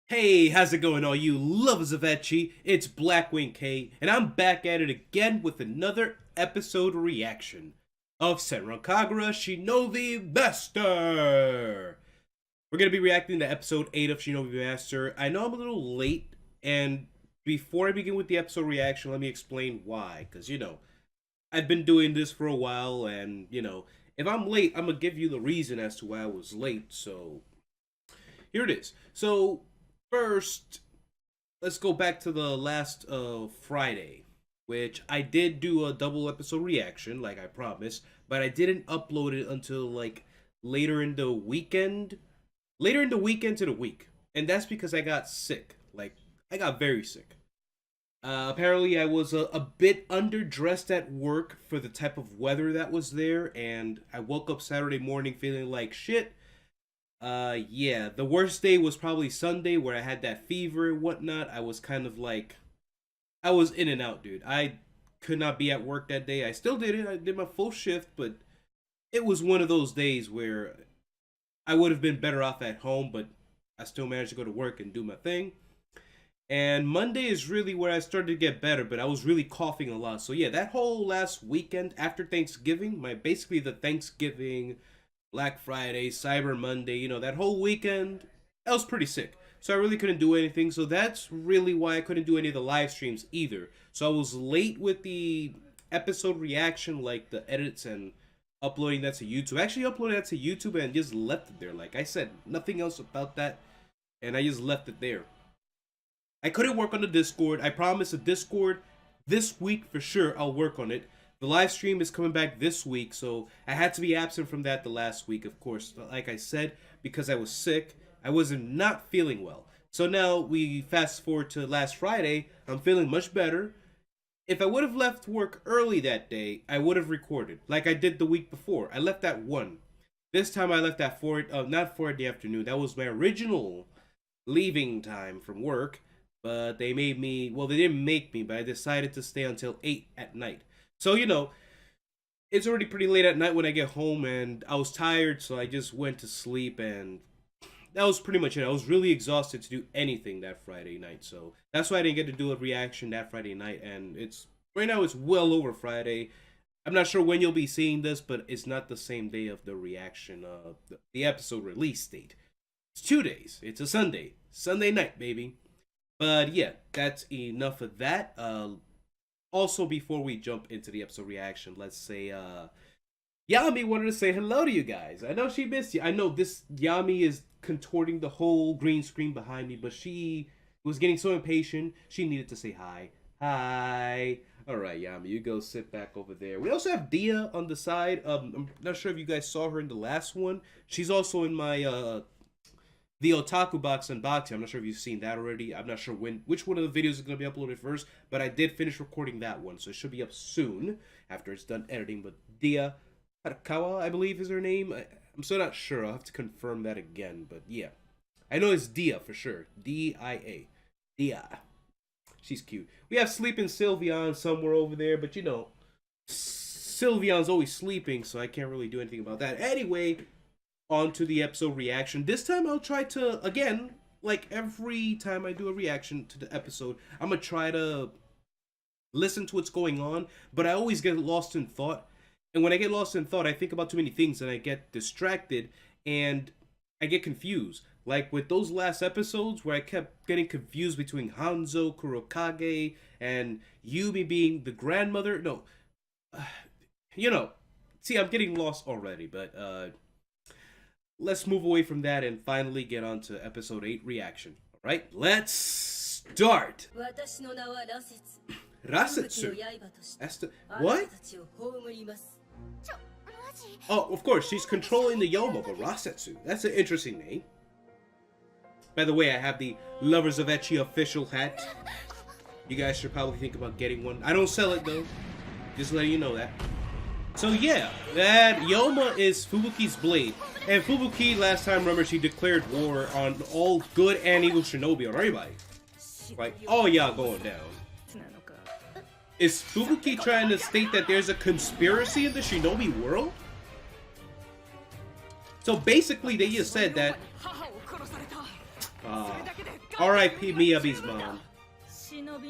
Hey, how's it going, all you lovers of ecchi? It's Blackwing K, and I'm back at it again with another episode reaction of Senran Kagura Shinovi Master! We're gonna be reacting to episode 8 of Shinovi Master. I know I'm a little late, and before I begin with the episode reaction, let me explain why. Because, I've been doing this for a while, and, if I'm late, I'm gonna give you the reason as to why I was late, so here it is. So, first, let's go back to the last Friday, which I did do a double episode reaction, like I promised, but I didn't upload it until like later in the weekend, to the week, and that's because I got sick. Like I got very sick. Apparently, I was a bit underdressed at work for the type of weather that was there, and I woke up Saturday morning feeling like shit. Yeah, the worst day was probably Sunday where I had that fever and whatnot. I was kind of like, I was in and out, dude. I could not be at work that day. I still did it. I did my full shift, but it was one of those days where I would have been better off at home, but I still managed to go to work and do my thing. And Monday is really where I started to get better, but I was really coughing a lot. So yeah, that whole last weekend after Thanksgiving, basically the Thanksgiving, Black Friday, Cyber Monday, that whole weekend, I was pretty sick. So I really couldn't do anything. So that's really why I couldn't do any of the live streams either. So I was late with the episode reaction, like the edits and uploading that to YouTube. I actually uploaded that to YouTube and just left it there. Like I said, nothing else about that. And I just left it there. I couldn't work on the Discord. I promised the Discord this week for sure I'll work on it. The live stream is coming back this week, so I had to be absent from that the last week, of course. Like I said, because I was sick, I wasn't not feeling well. So now we fast forward to last Friday. I'm feeling much better. If I would have left work early that day, I would have recorded, like I did the week before. I left at 1. This time I left at 4, not 4 in the afternoon. That was my original leaving time from work. But they made me, well, they didn't make me, but I decided to stay until 8 at night. So, it's already pretty late at night when I get home, and I was tired, so I just went to sleep, and that was pretty much it. I was really exhausted to do anything that Friday night, so that's why I didn't get to do a reaction that Friday night, and right now it's well over Friday. I'm not sure when you'll be seeing this, but it's not the same day of the reaction, the episode release date. It's 2 days. It's a Sunday night, baby. But yeah, that's enough of that. Also, before we jump into the episode reaction, let's say, Yami wanted to say hello to you guys. I know she missed you. I know this Yami is contorting the whole green screen behind me, but she was getting so impatient, she needed to say hi. Hi. Alright, Yami, you go sit back over there. We also have Dia on the side. I'm not sure if you guys saw her in the last one. She's also in my, the Otaku Box unboxing. I'm not sure if you've seen that already. I'm not sure which one of the videos is going to be uploaded first, but I did finish recording that one, so it should be up soon after it's done editing. But Dia Harakawa, I believe is her name. I'm still not sure. I'll have to confirm that again, but yeah. I know it's Dia for sure. D-I-A. Dia. She's cute. We have Sleeping Sylveon somewhere over there, but Sylveon's always sleeping, so I can't really do anything about that. Anyway, on to the episode reaction. This time I'll try to, again, like every time I do a reaction to the episode, I'm gonna try to listen to what's going on, but I always get lost in thought. And when I get lost in thought, I think about too many things and I get distracted and I get confused. Like with those last episodes where I kept getting confused between Hanzo, Kurokage, and Yumi being the grandmother. No, see, I'm getting lost already, but let's move away from that and finally get on to episode 8 reaction. Alright, let's start! Rasetsu. That's the... What? Oh, of course, she's controlling the Yoma, but Rasetsu. That's an interesting name. By the way, I have the Lovers of Ecchi official hat. You guys should probably think about getting one. I don't sell it though. Just letting you know that. So yeah, that Yoma is Fubuki's blade. And Fubuki, last time, remember, she declared war on all good and evil shinobi, on everybody. Like, all y'all going down. Is Fubuki trying to state that there's a conspiracy in the shinobi world? So basically, they just said that R.I.P. Miyabi's mom.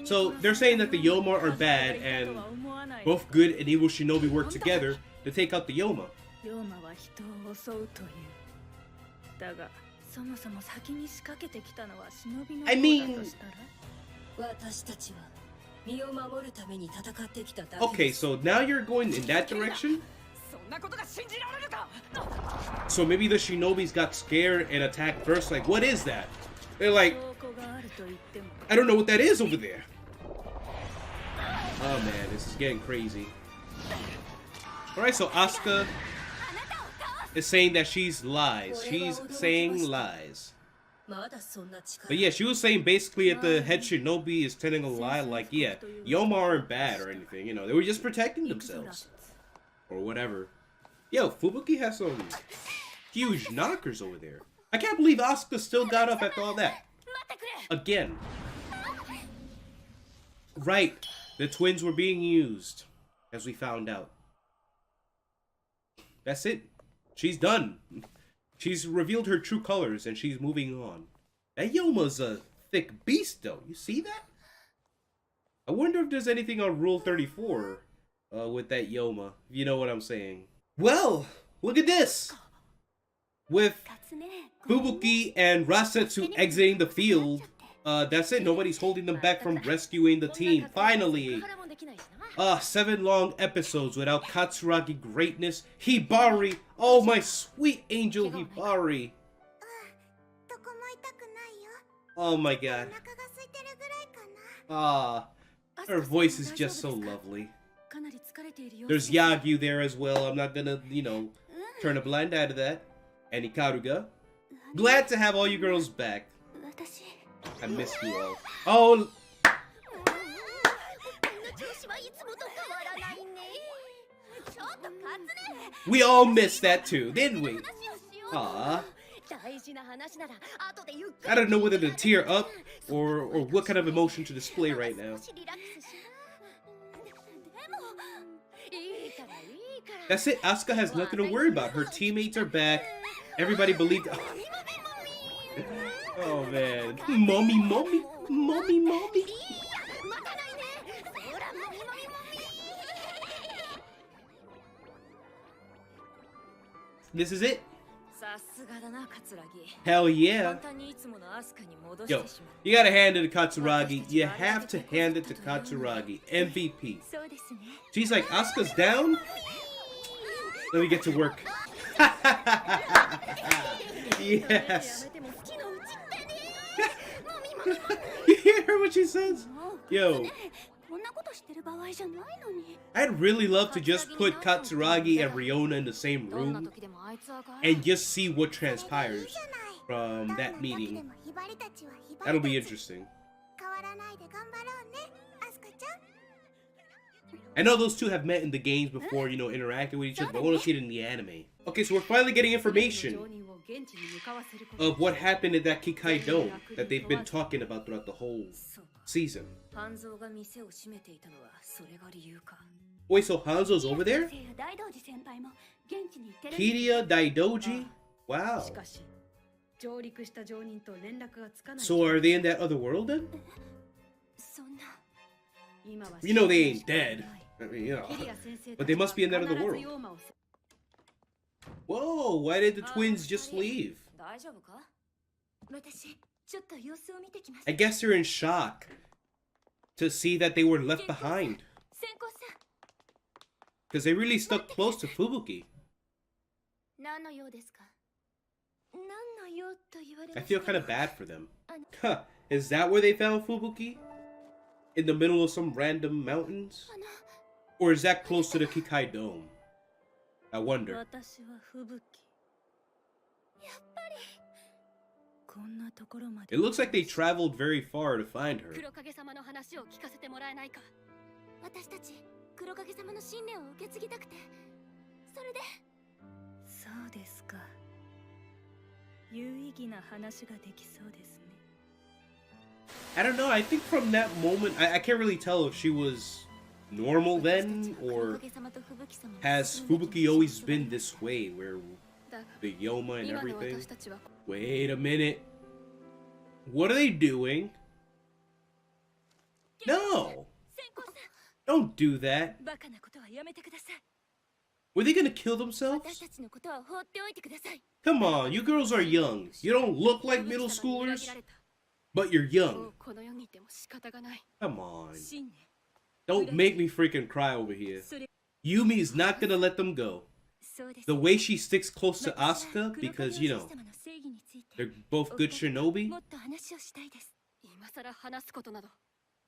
So they're saying that the Yoma are bad, and both good and evil shinobi work together to take out the Yoma. I mean... Okay, so now you're going in that direction? So maybe the shinobis got scared and attacked first. Like, what is that? They're like, I don't know what that is over there. Oh man, this is getting crazy. Alright, so Asuka is saying that she's lies. She's saying lies. But yeah, she was saying basically if the head shinobi is telling a lie, like, yeah, Yoma aren't bad or anything, you know, they were just protecting themselves. Or whatever. Yo, Fubuki has some huge knockers over there. I can't believe Asuka still got up after all that. Again. Right, the twins were being used, as we found out. That's it. She's done. She's revealed her true colors, and she's moving on. That Yoma's a thick beast, though. You see that? I wonder if there's anything on Rule 34 with that Yoma. If you know what I'm saying. Well, look at this. With Fubuki and Rasetsu exiting the field, that's it. Nobody's holding them back from rescuing the team. Finally. 7 long episodes without Katsuragi greatness. Hibari. Oh, my sweet angel Hibari. Oh my god. Ah, her voice is just so lovely. There's Yagyu there as well. I'm not gonna, you know, turn a blind eye to that. And Ikaruga. Glad to have all you girls back. I miss you all. Oh! We all missed that too, didn't we? Aww. I don't know whether to tear up or what kind of emotion to display right now. That's it. Asuka has nothing to worry about. Her teammates are back. Everybody believed. Oh man. Mommy, mommy, mommy, mommy. This is it. Hell yeah. Yo, you gotta hand it to Katsuragi. You have to hand it to Katsuragi. MVP. She's like, Asuka's down? Let me get to work. Yes. You hear what she says? Yo. I'd really love to just put Katsuragi and Riona in the same room and just see what transpires from that meeting. That'll be interesting. I know those two have met in the games before, you know, interacting with each other, but I want to see it in the anime. Okay, so we're finally getting information of what happened at that Kikai Dome that they've been talking about throughout the whole season. Wait, so Hanzo's over there? Kiria Daidoji? Wow. So are they in that other world then? You know they ain't dead. I mean, you know. But they must be in that other world. Whoa, why did the twins just leave? I guess they're in shock to see that they were left behind. Because they really stuck close to Fubuki. I feel kind of bad for them. Huh, is that where they found Fubuki? In the middle of some random mountains? Or is that close to the Kikai Dome? I wonder. It looks like they traveled very far to find her. I don't know, I think from that moment, I can't really tell if she was normal then, or has Fubuki always been this way, where the Yoma and everything? Wait a minute. What are they doing? No! Don't do that. Were they gonna kill themselves? Come on, you girls are young. You don't look like middle schoolers, but you're young. Come on. Don't make me freaking cry over here. Yumi is not gonna let them go. The way she sticks close to Asuka, because, you know, they're both good shinobi.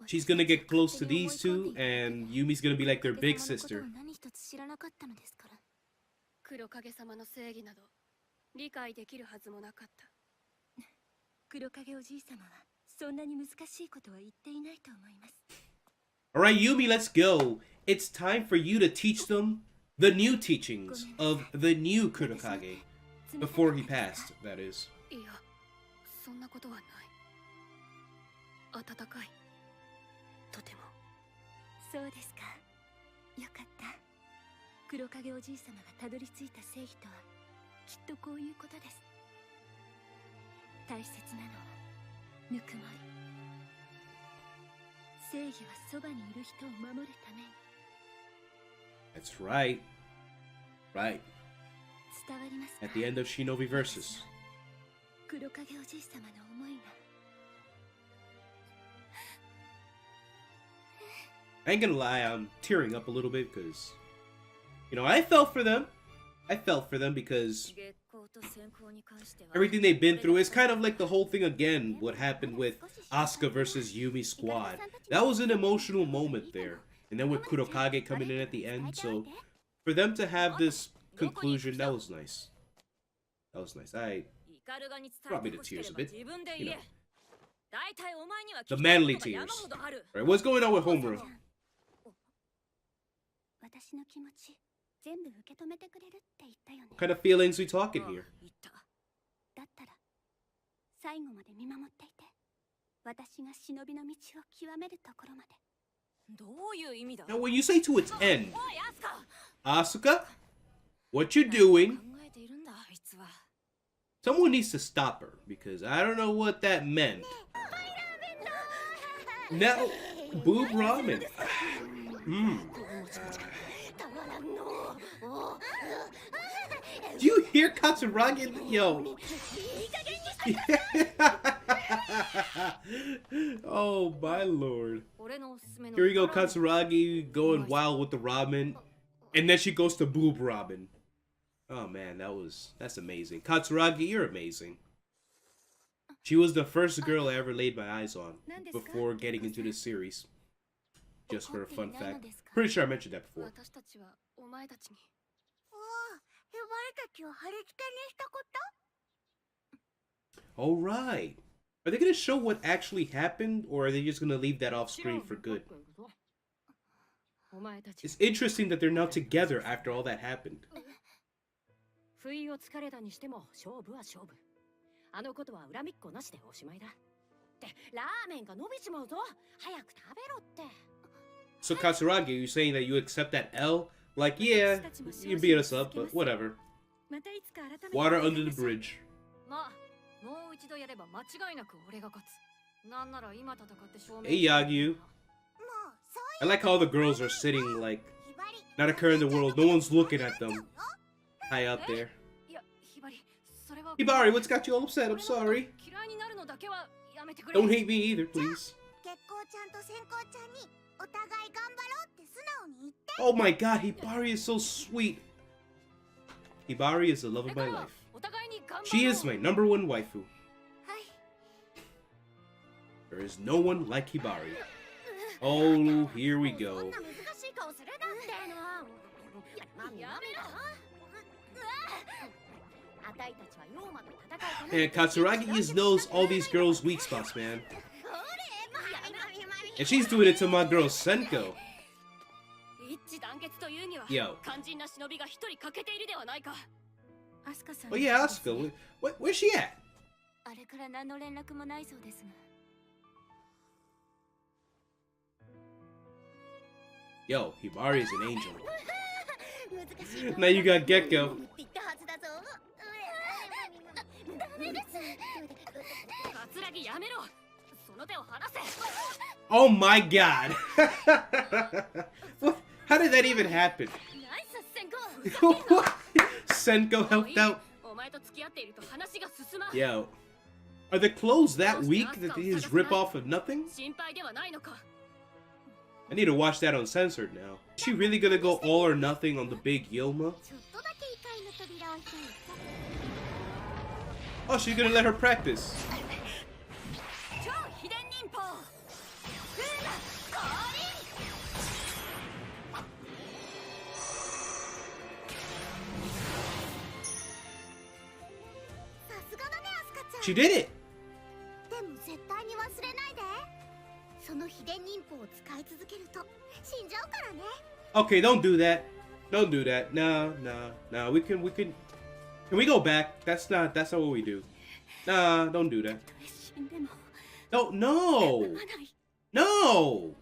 She's gonna get close to these two, and Yumi's gonna be like their big sister. Alright, Yumi, let's go. It's time for you to teach them the new teachings of the new Kurokage. Before he passed, that is. That's right. Right. At the end of Shinobi Versus. I ain't gonna lie, I'm tearing up a little bit because, you know, I felt for them. I felt for them because everything they've been through is kind of like the whole thing again, what happened with Asuka versus Yumi squad. That was an emotional moment there. And then with Kurokage coming in at the end, so for them to have this conclusion, that was nice. That was nice. Brought me to tears a bit, you know. The manly tears. Right, what's going on with Homura? What kind of feelings we talking here? Now when you say to its end, Asuka, what you doing? Someone needs to stop her, because I don't know what that meant. Now, boob ramen. Do you hear Katsuragi? Yo. Oh my lord. Here we go, Katsuragi going wild with the ramen. And then she goes to boob ramen. Oh man, that's amazing. Katsuragi, you're amazing. She was the first girl I ever laid my eyes on before getting into this series. Just for a fun fact. Pretty sure I mentioned that before. Alright. Are they going to show what actually happened, or are they just going to leave that off screen for good? It's interesting that they're now together after all that happened. So Katsuragi, you're saying that you accept that L? Like, yeah, you beat us up, but whatever. Water under the bridge. Hey Yagyu. I like how the girls are sitting like, not a care in the world, no one's looking at them. High up there. Hibari, what's got you all upset? I'm sorry. Don't hate me either, please. Oh my god, Hibari is so sweet. Hibari is the love of my life. She is my #1 waifu. There is no one like Hibari. Oh, here we go. And Katsuragi just knows all these girls' weak spots, man. And she's doing it to my girl Senko. Yo. Oh yeah, Asuka. Where's she at? Yo, Hibari is an angel. Now you got Gekko. Oh my god! What? How did that even happen? Senko helped out. Yo. Are the clothes that weak that they just rip off of nothing? I need to watch that Uncensored now. Is she really gonna go all or nothing on the big Yoma? Oh, she's gonna let her practice. She did it! Okay, don't do that. Don't do that. No. We can. Can we go back? That's not what we do. Nah, don't do that. No.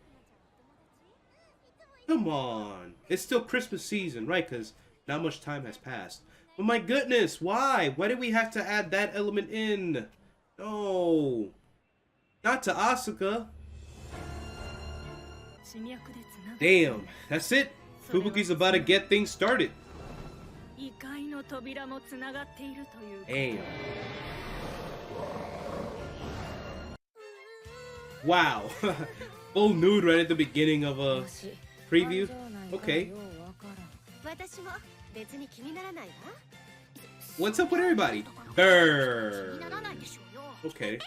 Come on. It's still Christmas season, right? Because not much time has passed. But my goodness, why? Why did we have to add that element in? No. Not to Asuka. Damn, that's it. Fubuki's about to get things started. Damn. Wow. Full nude right at the beginning of a preview. Okay. What's up with everybody? Brr. Okay.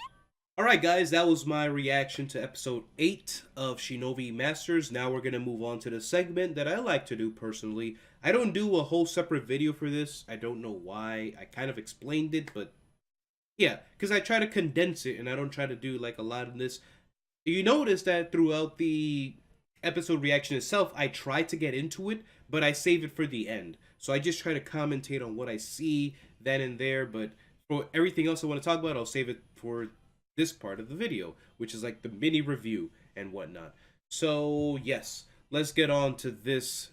Alright guys, that was my reaction to episode 8 of Shinovi Masters. Now we're going to move on to the segment that I like to do personally. I don't do a whole separate video for this. I don't know why. I kind of explained it, but yeah, because I try to condense it and I don't try to do like a lot of this. You notice that throughout the episode reaction itself, I try to get into it, but I save it for the end. So I just try to commentate on what I see then and there, but for everything else I want to talk about, I'll save it for this part of the video, which is like the mini review and whatnot. So yes, let's get on to this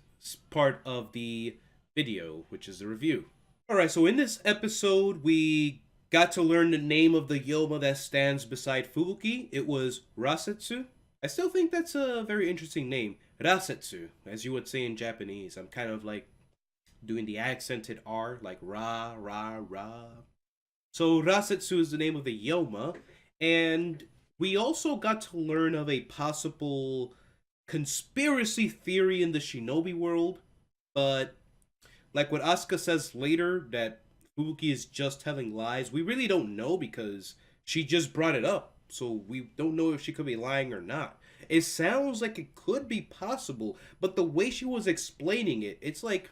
part of the video, which is the review. Alright, so in this episode, we got to learn the name of the Yoma that stands beside Fubuki. It was Rasetsu. I still think that's a very interesting name. Rasetsu, as you would say in Japanese. I'm kind of like doing the accented R, like ra, ra, ra. So Rasetsu is the name of the Yoma. And we also got to learn of a possible conspiracy theory in the Shinobi world. But like what Asuka says later, that Fubuki is just telling lies, we really don't know because she just brought it up. So we don't know if she could be lying or not. It sounds like it could be possible, but the way she was explaining it, it's like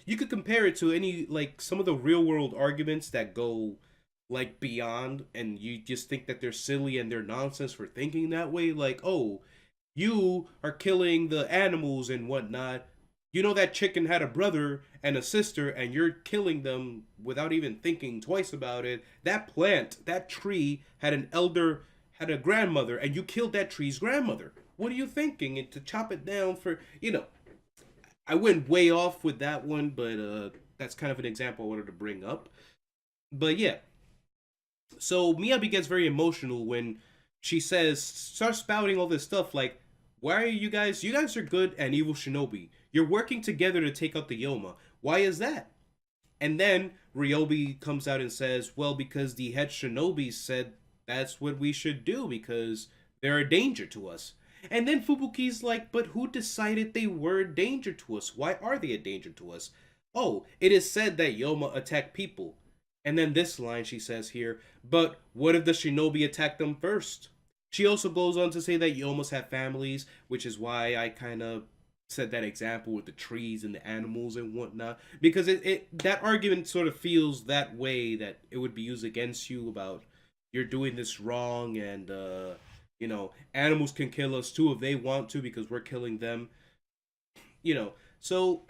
you could compare it to any, like, some of the real world arguments that go like beyond, and you just think that they're silly and they're nonsense for thinking that way. Like, oh, you are killing the animals and whatnot. You know that chicken had a brother and a sister and you're killing them without even thinking twice about it. That plant, that tree had a grandmother and you killed that tree's grandmother. What are you thinking? And to chop it down for, I went way off with that one, but that's kind of an example I wanted to bring up. But yeah. So Miyabi gets very emotional when she starts spouting all this stuff like, why are you guys are good and evil shinobi. You're working together to take out the Yoma. Why is that? And then Ryobi comes out and says, well, because the head shinobi said that's what we should do because they're a danger to us. And then Fubuki's like, but who decided they were a danger to us? Why are they a danger to us? Oh, it is said that Yoma attack people. And then this line she says here, but what if the shinobi attack them first? She also goes on to say that Yomas have families, which is why I kind of said that example with the trees and the animals and whatnot. Because that argument sort of feels that way, that it would be used against you about you're doing this wrong and, animals can kill us too if they want to because we're killing them. So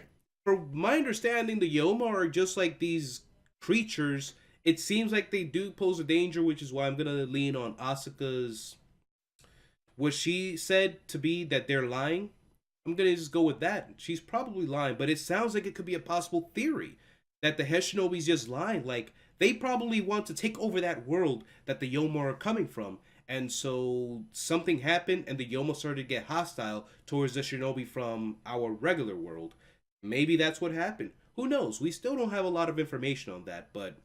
from my understanding, the Yoma are just like these creatures. It seems like they do pose a danger, which is why I'm gonna lean on Asuka's what she said to be that they're lying. I'm gonna just go with that. She's probably lying, but it sounds like it could be a possible theory that the head shinobi's just lying. Like they probably want to take over that world that the Yoma are coming from. And so something happened, and the Yoma started to get hostile towards the Shinobi from our regular world. Maybe that's what happened. Who knows? We still don't have a lot of information on that, but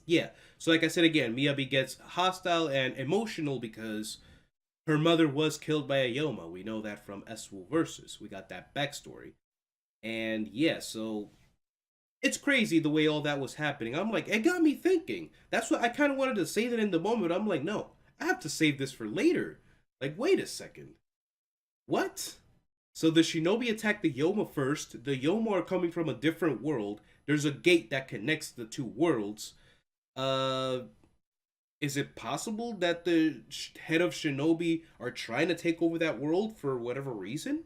yeah. So like I said again, Miyabi gets hostile and emotional because her mother was killed by a Yoma. We know that from S-Wu Versus. We got that backstory. And yeah, so it's crazy the way all that was happening. I'm like, it got me thinking. That's what I kind of wanted to say that in the moment. I'm like, no, I have to save this for later. Like, wait a second. What? So the Shinobi attacked the Yoma first. The Yoma are coming from a different world. There's a gate that connects the two worlds. Uh, is it possible that the head of Shinobi are trying to take over that world for whatever reason?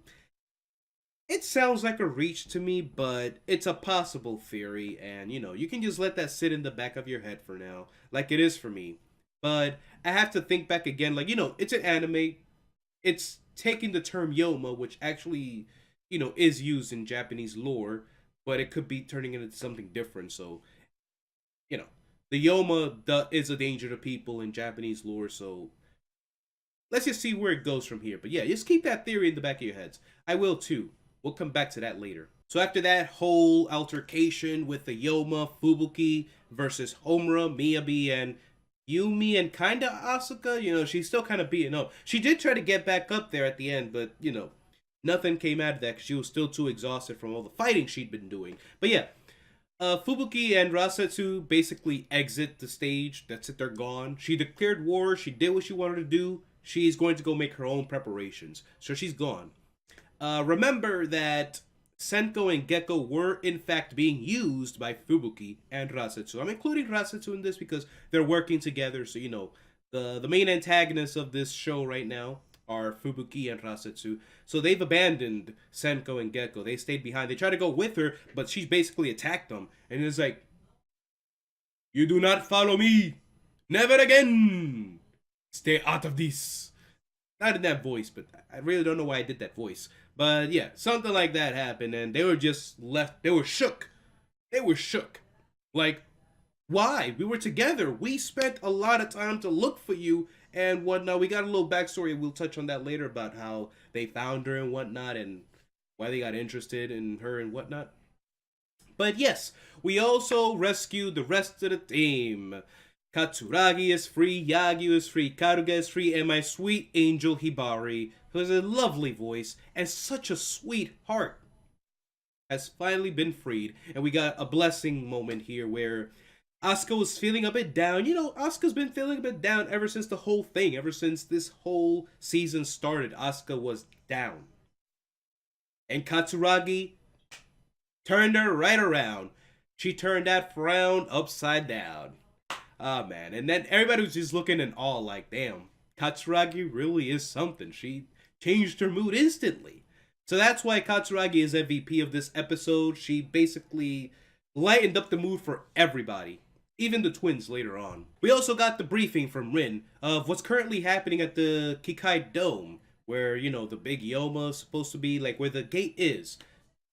It sounds like a reach to me, but it's a possible theory, and you can just let that sit in the back of your head for now, like it is for me. But I have to think back again, like, it's an anime. It's taking the term Yoma, which actually, is used in Japanese lore, but it could be turning into something different. So, you know, the Yoma is a danger to people in Japanese lore, so let's just see where it goes from here. But yeah, just keep that theory in the back of your heads. I will too. We'll come back to that later. So after that whole altercation with the Yoma, Fubuki versus Homura, Miyabi, and Yumi, and kinda Asuka, she's still kind of beaten up. She did try to get back up there at the end, but, nothing came out of that because she was still too exhausted from all the fighting she'd been doing. But yeah, Fubuki and Rasetsu basically exit the stage. That's it, they're gone. She declared war, she did what she wanted to do. She's going to go make her own preparations. So she's gone. Remember that Senko and Gekko were in fact being used by Fubuki and Rasetsu. I'm including Rasetsu in this because they're working together. So, the main antagonists of this show right now are Fubuki and Rasetsu. So they've abandoned Senko and Gekko. They stayed behind. They tried to go with her, but she's basically attacked them. And it's like, you do not follow me. Never again. Stay out of this. Not in that voice, but I really don't know why I did that voice. But yeah, something like that happened, and they were just left. They were shook. They were shook. Like, why? We were together. We spent a lot of time to look for you and whatnot. We got a little backstory. We'll touch on that later about how they found her and whatnot, and why they got interested in her and whatnot. But yes, we also rescued the rest of the team. Katsuragi is free, Yagyu is free, Karuga is free, and my sweet angel Hibari, who has a lovely voice and such a sweet heart, has finally been freed. And we got a blessing moment here where Asuka was feeling a bit down. Asuka's been feeling a bit down ever since the whole thing, ever since this whole season started. Asuka was down. And Katsuragi turned her right around. She turned that frown upside down. Ah, man. And then everybody was just looking in awe like, damn, Katsuragi really is something. She changed her mood instantly. So that's why Katsuragi is MVP of this episode. She basically lightened up the mood for everybody, even the twins later on. We also got the briefing from Rin of what's currently happening at the Kikai Dome, where, the big Yoma is supposed to be, like where the gate is,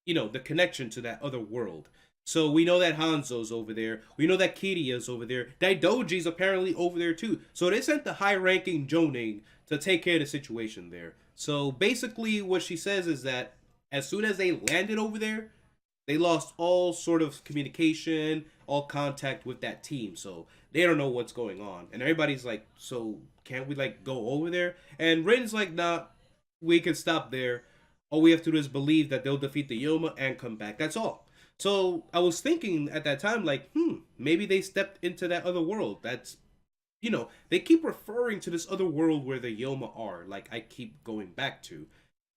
the connection to that other world. So we know that Hanzo's over there. We know that Kiriya's over there. Daidoji's apparently over there too. So they sent the high-ranking Jonin to take care of the situation there. So basically what she says is that as soon as they landed over there, they lost all sort of communication, all contact with that team. So they don't know what's going on. And everybody's like, so can't we go over there? And Rin's like, nah, we can stop there. All we have to do is believe that they'll defeat the Yoma and come back. That's all. So I was thinking at that time, maybe they stepped into that other world. That's, they keep referring to this other world where the Yoma are, like I keep going back to.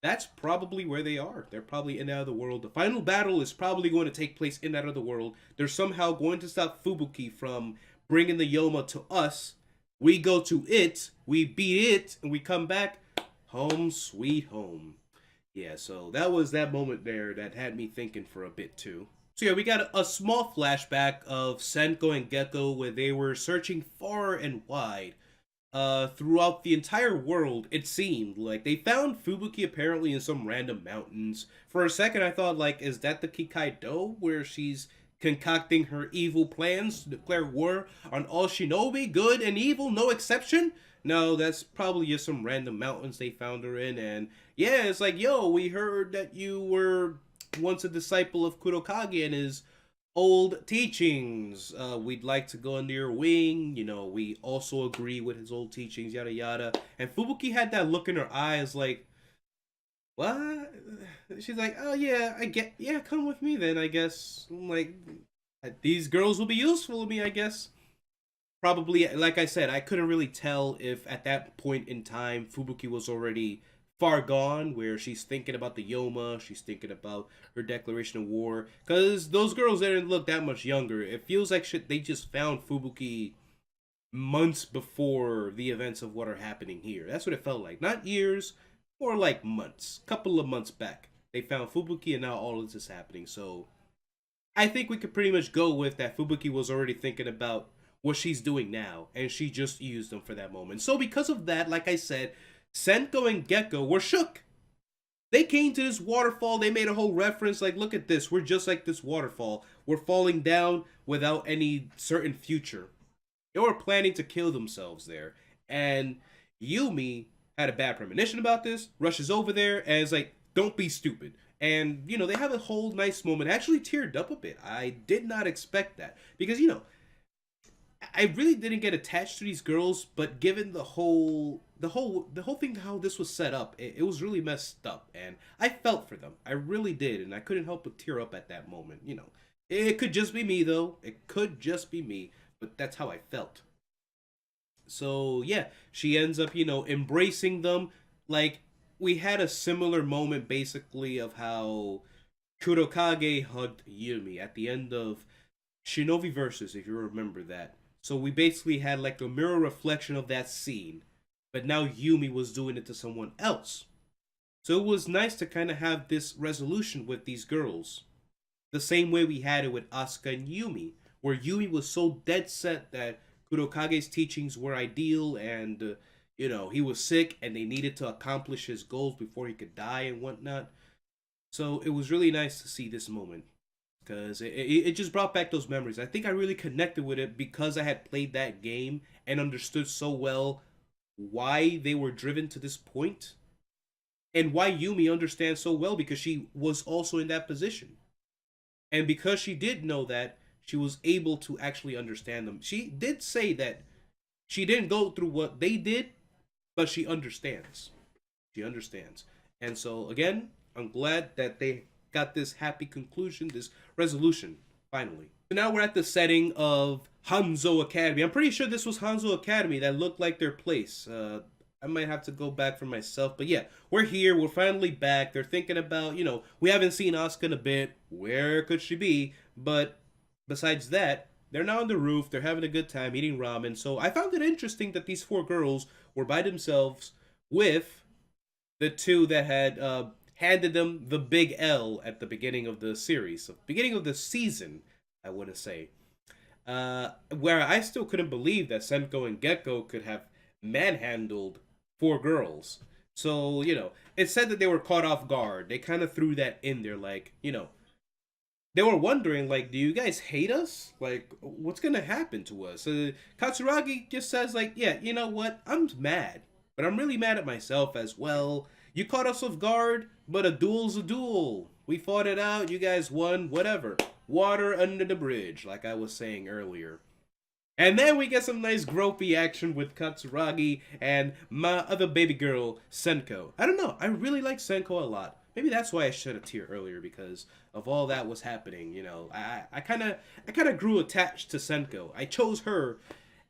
That's probably where they are. They're probably in that other world. The final battle is probably going to take place in that other world. They're somehow going to stop Fubuki from bringing the Yoma to us. We go to it, we beat it, and we come back. Home sweet home. Yeah, so that was that moment there that had me thinking for a bit too. So yeah, we got a small flashback of Senko and Gekko where they were searching far and wide throughout the entire world. It seemed like they found Fubuki apparently in some random mountains. For a second I thought, is that the Kikai-Do where she's concocting her evil plans to declare war on all shinobi, good and evil, no exception. No, that's probably just some random mountains they found her in. And yeah, it's like, yo, we heard that you were once a disciple of Kurokage and his old teachings. We'd like to go under your wing. You know, we also agree with his old teachings, yada yada. And Fubuki had that look in her eyes like, what? She's like, oh yeah, yeah, come with me then, I guess. I'm like, these girls will be useful to me, I guess. Probably, like I said, I couldn't really tell if at that point in time Fubuki was already far gone, where she's thinking about the Yoma, she's thinking about her declaration of war, because those girls didn't look that much younger. It feels like shit they just found Fubuki months before the events of what are happening here. That's what it felt like. Not years, more like months. Couple of months back. They found Fubuki and now all of this is happening. So I think we could pretty much go with that Fubuki was already thinking about what she's doing now, and she just used them for that moment. So because of that, like I said, Senko and Gecko were shook. They came to this waterfall, they made a whole reference, like, look at this, we're just like this waterfall. We're falling down without any certain future. They were planning to kill themselves there. And Yumi had a bad premonition about this, rushes over there, and is like, don't be stupid. And, you know, they have a whole nice moment. I actually teared up a bit. I did not expect that. Because, you know, I really didn't get attached to these girls, but given the whole thing, how this was set up, it was really messed up, and I felt for them. I really did, and I couldn't help but tear up at that moment. You know, it could just be me though. It could just be me, but that's how I felt. So yeah, she ends up, you know, embracing them. Like, we had a similar moment basically of how Kurokage hugged Yumi at the end of Shinovi Versus, if you remember that. So we basically had like a mirror reflection of that scene, but now Yumi was doing it to someone else. So it was nice to kind of have this resolution with these girls. The same way we had it with Asuka and Yumi, where Yumi was so dead set that Kurokage's teachings were ideal and, you know, he was sick and they needed to accomplish his goals before he could die and whatnot. So it was really nice to see this moment because it just brought back those memories. I think I really connected with it because I had played that game and understood so well why they were driven to this point and why Yumi understands so well because she was also in that position. And because she did know that, she was able to actually understand them. She did say that she didn't go through what they did, but she understands. She understands. And so, again, I'm glad that they got this happy conclusion, this resolution, finally. So now we're at the setting of Hanzo Academy. I'm pretty sure this was Hanzo Academy that looked like their place. I might have to go back for myself. But yeah, we're here. We're finally back. They're thinking about, you know, we haven't seen Asuka in a bit. Where could she be? But besides that, they're now on the roof. They're having a good time eating ramen. So I found it interesting that these four girls were by themselves with the two that had handed them the big L at the beginning of the series, so beginning of the season, I want to say. Where I still couldn't believe that Senko and Gecko could have manhandled four girls. So, you know, it said that they were caught off guard. They kind of threw that in there, like, you know, they were wondering, like, do you guys hate us? Like, what's gonna happen to us? Katsuragi just says, like, yeah, you know what? I'm mad, but I'm really mad at myself as well. You caught us off guard, but a duel's a duel. We fought it out, you guys won, whatever. Water under the bridge, like I was saying earlier. And then we get some nice gropey action with Katsuragi and my other baby girl, Senko. I don't know, I really like Senko a lot. Maybe that's why I shed a tear earlier, because of all that was happening, you know. I kind of grew attached to Senko. I chose her,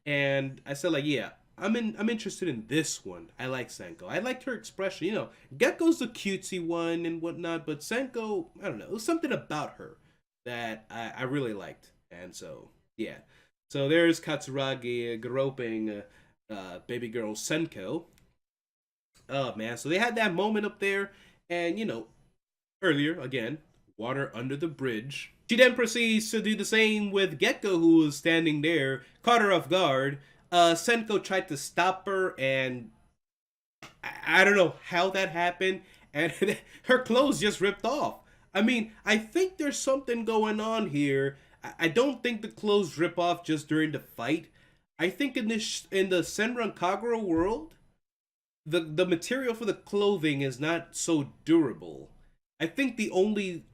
and I said, like, yeah, I'm interested in this one. I like Senko. I liked her expression. You know, Gecko's the cutesy one and whatnot, but Senko, I don't know, it was something about her that I really liked. And so, yeah. So there's Katsuragi groping baby girl Senko. Oh, man. So they had that moment up there, and, you know, earlier, again, water under the bridge. She then proceeds to do the same with Gecko, who was standing there, caught her off guard. Senko tried to stop her, and I don't know how that happened, and her clothes just ripped off. I mean, I think there's something going on here. I don't think the clothes rip off just during the fight. I think in the Senran Kagura world, the material for the clothing is not so durable. I think the only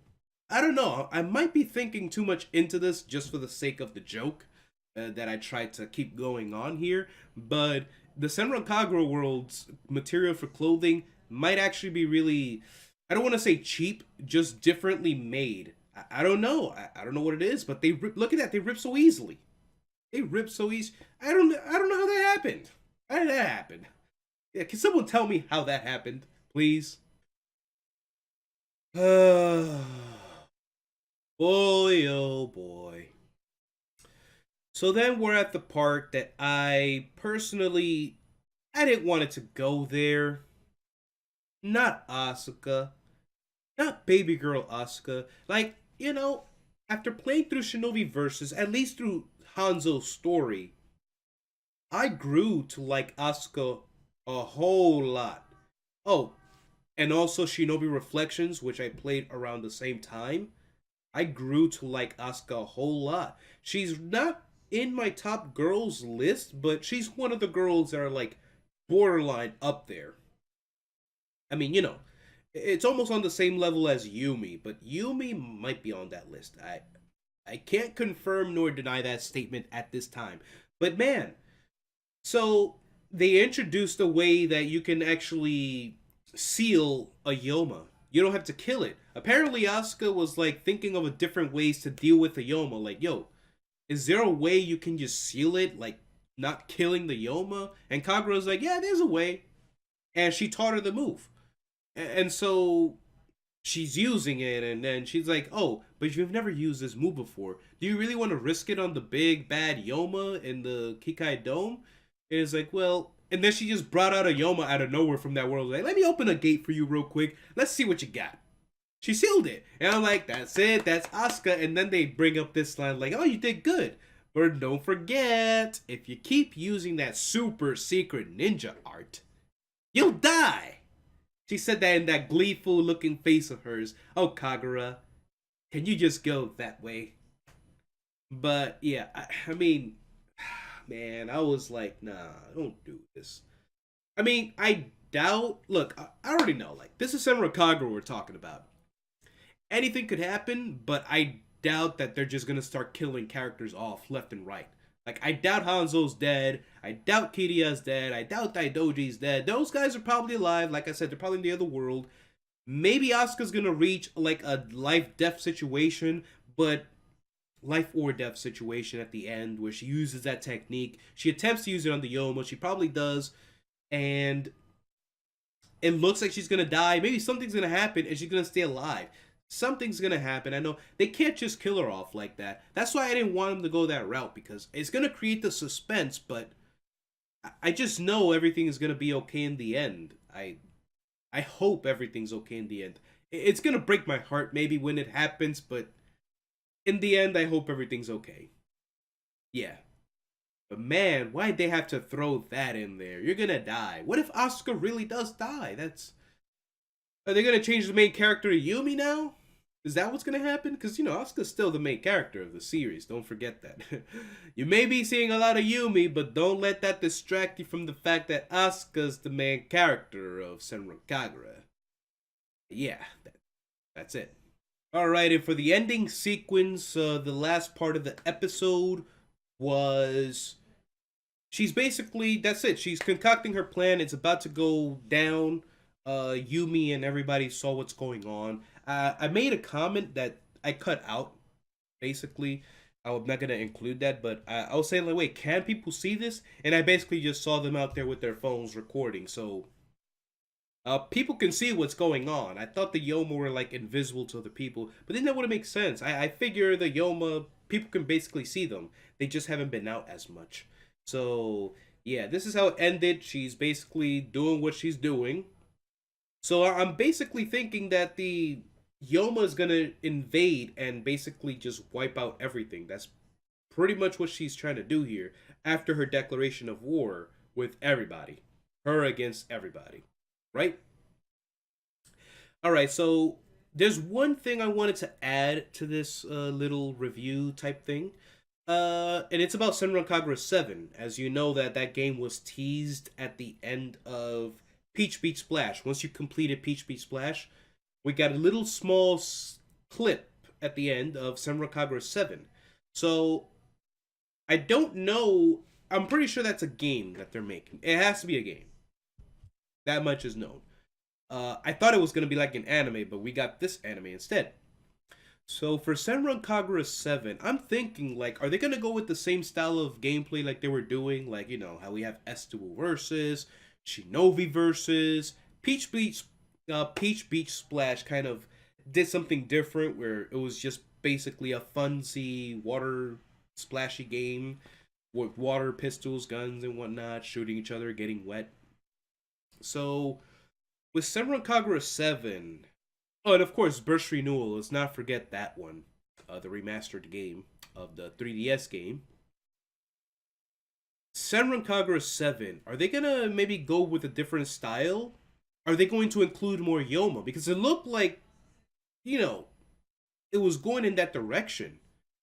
I don't know. I might be thinking too much into this just for the sake of the joke that I tried to keep going on here. But the Senran Kagura world's material for clothing might actually be really, I don't want to say cheap, just differently made. I don't know. I don't know what it is, but look at that. They rip so easily. They rip so easy. I don't know how that happened. How did that happen? Yeah, can someone tell me how that happened, please? Boy, oh boy. So then we're at the part that I didn't want it to go there. Not Asuka. Not baby girl Asuka. Like, after playing through Shinovi Versus, at least through Hanzo's story, I grew to like Asuka a whole lot. Oh, and also Shinobi Reflections, which I played around the same time. I grew to like Asuka a whole lot. She's not in my top girls list, but she's one of the girls that are like borderline up there. I mean, it's almost on the same level as Yumi, but Yumi might be on that list. I can't confirm nor deny that statement at this time. But man, so they introduced a way that you can actually seal a Yoma. You don't have to kill it. Apparently, Asuka was like thinking of a different ways to deal with a Yoma. Like, yo, is there a way you can just seal it, like not killing the Yoma? And Kagura's like, yeah, there's a way. And she taught her the move. And so she's using it, and then she's like, oh, but you've never used this move before. Do you really want to risk it on the big bad Yoma in the Kikai Dome? And it's like, well, and then she just brought out a Yoma out of nowhere from that world. Like, let me open a gate for you real quick. Let's see what you got. She sealed it. And I'm like, that's it. That's Asuka. And then they bring up this line like, oh, you did good. But don't forget, if you keep using that super secret ninja art, you'll die. She said that in that gleeful looking face of hers. Oh, Kagura, can you just go that way? But yeah, I mean, man, I was like, nah, don't do this. I mean, I doubt. Look, I already know. Like, this is Senran Kagura we're talking about. Anything could happen, but I doubt that they're just gonna start killing characters off left and right. Like, I doubt Hanzo's dead. I doubt Kiriya's dead. I doubt Daidoji's dead. Those guys are probably alive. Like I said, they're probably in the other world. Maybe Asuka's gonna reach like a life-death situation, but life or death situation at the end where she uses that technique. She attempts to use it on the Yoma. She probably does. And it looks like she's gonna die. Maybe something's gonna happen and she's gonna stay alive. Something's gonna happen. I know they can't just kill her off like that. That's why I didn't want them to go that route, because it's gonna create the suspense, but I just know everything is gonna be okay in the end. I hope everything's okay in the end. It's gonna break my heart maybe when it happens, but in the end I hope everything's okay. Yeah. But man, why'd they have to throw that in there? You're gonna die. What if Asuka really does die? Are they gonna change the main character to Yumi now? Is that what's gonna happen? Because, Asuka's still the main character of the series. Don't forget that. You may be seeing a lot of Yumi, but don't let that distract you from the fact that Asuka's the main character of Senran Kagura. Yeah, that's it. Alright, and for the ending sequence, the last part of the episode was... that's it. She's concocting her plan. It's about to go down. Yumi and everybody saw what's going on. I made a comment that I cut out. Basically, I'm not gonna include that, but I was saying like, wait, can people see this? And I basically just saw them out there with their phones recording, so people can see what's going on. I thought the Yoma were like invisible to other people, but then that wouldn't make sense. I figure the Yoma, people can basically see them. They just haven't been out as much. So yeah, this is how it ended. She's basically doing what she's doing. So I'm basically thinking that the Yoma is gonna invade and basically just wipe out everything. That's pretty much what she's trying to do here after her declaration of war with everybody. Her against everybody. Right? Alright, so There's one thing I wanted to add to this little review type thing. And it's about Senran Kagura 7. As you know, that game was teased at the end of Peach Beach Splash. Once you completed Peach Beach Splash, we got a little small clip at the end of Senran Kagura 7. So, I don't know. I'm pretty sure that's a game that they're making. It has to be a game. That much is known. I thought it was going to be like an anime, but we got this anime instead. So for Senran Kagura 7, I'm thinking, like, are they going to go with the same style of gameplay like they were doing? Like, you know, how we have S2 versus, Shinovi versus, Peach Beach Splash kind of did something different where it was just basically a funsy water splashy game with water pistols, guns, and whatnot, shooting each other, getting wet. So with Senran Kagura 7, oh, and of course, Burst Renewal, let's not forget that one, the remastered game of the 3DS game. Senran Kagura 7, are they gonna maybe go with a different style? Are they going to include more Yoma? Because it looked like, you know, it was going in that direction,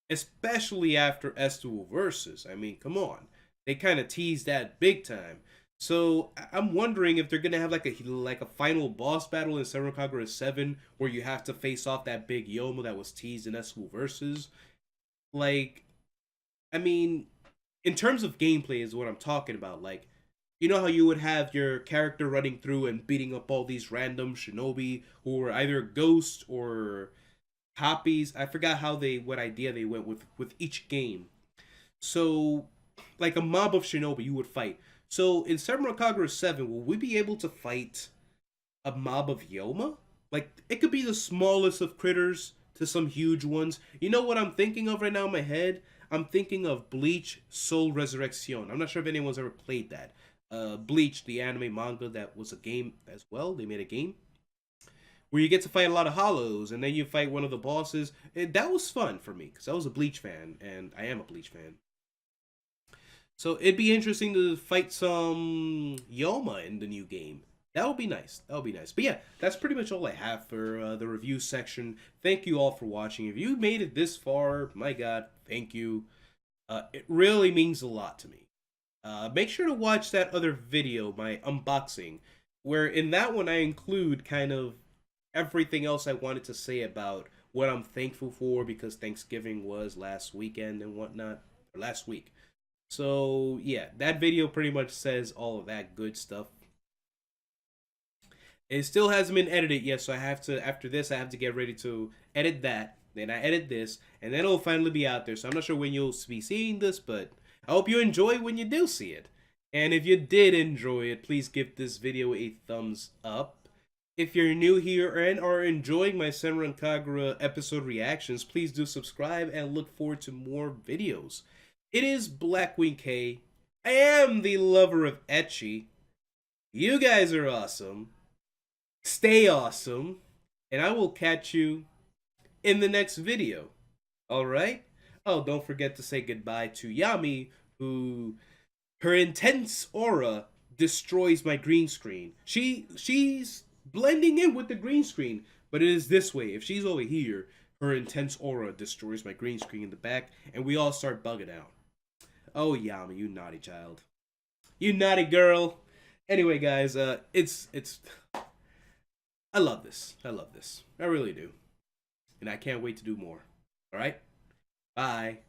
especially after S2 Versus. I mean, come on. They kind of teased that big time. So I'm wondering if they're gonna have like a final boss battle in Senran Kagura 7 where you have to face off that big Yoma that was teased in S2 Versus. Like, I mean, in terms of gameplay is what I'm talking about. Like, you know how you would have your character running through and beating up all these random shinobi who were either ghosts or copies. I forgot what idea they went with each game. So, like a mob of shinobi you would fight. So in Senran Kagura 7, will we be able to fight a mob of Yoma? Like, it could be the smallest of critters to some huge ones. You know what I'm thinking of right now in my head? I'm thinking of Bleach Soul Resurrection. I'm not sure if anyone's ever played that. Bleach, the anime manga that was a game as well. They made a game where you get to fight a lot of hollows, and then you fight one of the bosses. That was fun for me because I was a Bleach fan, and I am a Bleach fan. So it'd be interesting to fight some Yoma in the new game. That would be nice. That would be nice. But yeah, that's pretty much all I have for the review section. Thank you all for watching. If you made it this far, my God, thank you. It really means a lot to me. Make sure to watch that other video, my unboxing, where in that one I include kind of everything else I wanted to say about what I'm thankful for because Thanksgiving was last weekend and whatnot, or last week. So yeah, that video pretty much says all of that good stuff. It still hasn't been edited yet, so I have to, after this, I have to get ready to edit that. Then I edit this, and then it'll finally be out there. So I'm not sure when you'll be seeing this, but I hope you enjoy when you do see it. And if you did enjoy it, please give this video a thumbs up. If you're new here and are enjoying my Senran Kagura episode reactions, please do subscribe and look forward to more videos. It is Blackwing K. I am the lover of ecchi. You guys are awesome. Stay awesome. And I will catch you in the next video. Alright? Oh, don't forget to say goodbye to Yami, who her intense aura destroys my green screen. She's blending in with the green screen, but it is this way. If she's over here, her intense aura destroys my green screen in the back, and we all start bugging out. Oh, Yami, you naughty child. You naughty girl. Anyway, guys, it's I love this. I love this. I really do. And I can't wait to do more. All right? Bye.